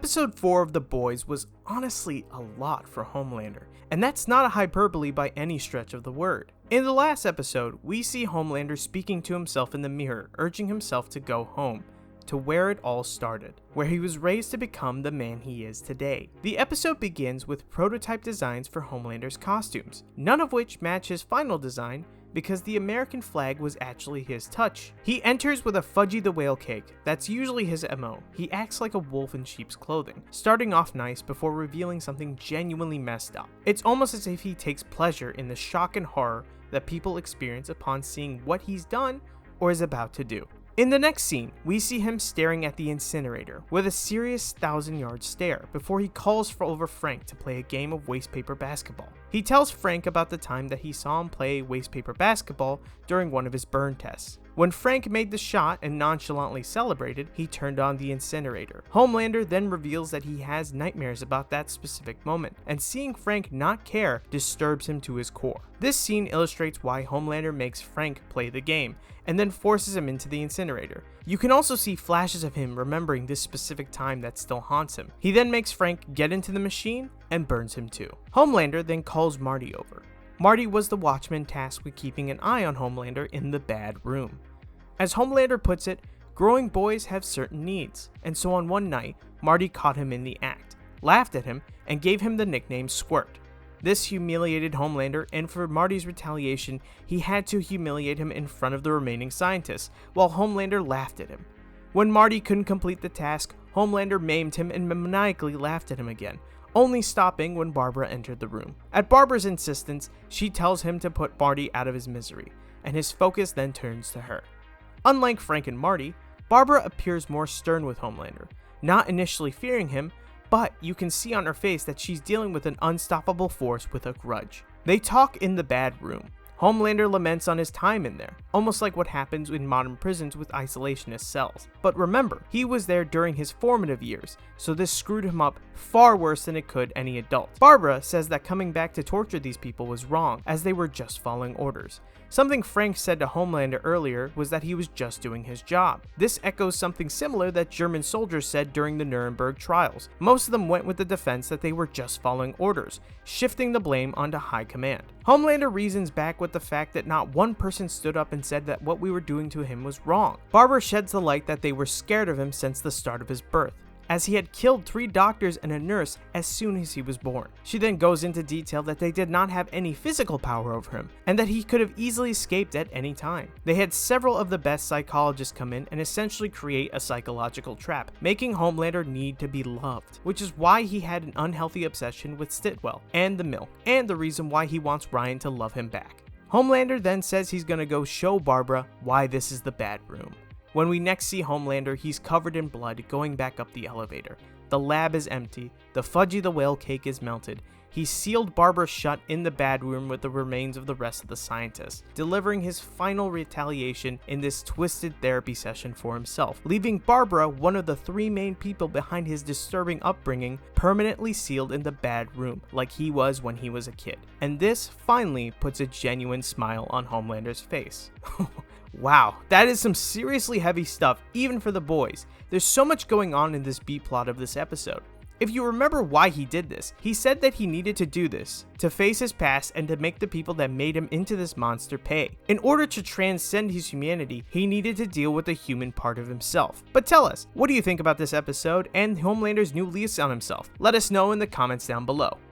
Episode 4 of The Boys was honestly a lot for Homelander, and that's not a hyperbole by any stretch of the word. In the last episode, we see Homelander speaking to himself in the mirror, urging himself to go home, to where it all started, where he was raised to become the man he is today. The episode begins with prototype designs for Homelander's costumes, none of which match his final design, because the American flag was actually his touch. He enters with a Fudgy the Whale cake, that's usually his MO. He acts like a wolf in sheep's clothing, starting off nice before revealing something genuinely messed up. It's almost as if he takes pleasure in the shock and horror that people experience upon seeing what he's done or is about to do. In the next scene, we see him staring at the incinerator with a serious 1,000-yard stare before he calls over Frank to play a game of waste paper basketball. He tells Frank about the time that he saw him play waste paper basketball during one of his burn tests. When Frank made the shot and nonchalantly celebrated, he turned on the incinerator. Homelander then reveals that he has nightmares about that specific moment, and seeing Frank not care disturbs him to his core. This scene illustrates why Homelander makes Frank play the game, and then forces him into the incinerator. You can also see flashes of him remembering this specific time that still haunts him. He then makes Frank get into the machine and burns him too. Homelander then calls Marty over. Marty was the watchman tasked with keeping an eye on Homelander in the bad room. As Homelander puts it, growing boys have certain needs, and so on one night, Marty caught him in the act, laughed at him, and gave him the nickname Squirt. This humiliated Homelander, and for Marty's retaliation, he had to humiliate him in front of the remaining scientists, while Homelander laughed at him. When Marty couldn't complete the task, Homelander maimed him and maniacally laughed at him again, only stopping when Barbara entered the room. At Barbara's insistence, she tells him to put Marty out of his misery, and his focus then turns to her. Unlike Frank and Marty, Barbara appears more stern with Homelander, not initially fearing him, but you can see on her face that she's dealing with an unstoppable force with a grudge. They talk in the bad room. Homelander laments on his time in there, almost like what happens in modern prisons with isolationist cells. But remember, he was there during his formative years, so this screwed him up far worse than it could any adult. Barbara says that coming back to torture these people was wrong, as they were just following orders. Something Frank said to Homelander earlier was that he was just doing his job. This echoes something similar that German soldiers said during the Nuremberg trials. Most of them went with the defense that they were just following orders, shifting the blame onto high command. Homelander reasons back with the fact that not one person stood up and said that what we were doing to him was wrong. Barbara sheds the light that they were scared of him since the start of his birth, as he had killed 3 doctors and a nurse as soon as he was born. She then goes into detail that they did not have any physical power over him, and that he could have easily escaped at any time. They had several of the best psychologists come in and essentially create a psychological trap, making Homelander need to be loved, which is why he had an unhealthy obsession with Stitwell and the milk, and the reason why he wants Ryan to love him back. Homelander then says he's gonna go show Barbara why this is the bad room. When we next see Homelander, he's covered in blood going back up the elevator. The lab is empty, the Fudgy the Whale cake is melted. He sealed Barbara shut in the bad room with the remains of the rest of the scientists, delivering his final retaliation in this twisted therapy session for himself, leaving Barbara, one of the 3 main people behind his disturbing upbringing, permanently sealed in the bad room, like he was when he was a kid. And this finally puts a genuine smile on Homelander's face. Wow, that is some seriously heavy stuff, even for the boys. There's so much going on in this B-plot of this episode. If you remember why he did this, he said that he needed to do this, to face his past and to make the people that made him into this monster pay. In order to transcend his humanity, he needed to deal with the human part of himself. But tell us, what do you think about this episode and Homelander's new lease on himself? Let us know in the comments down below.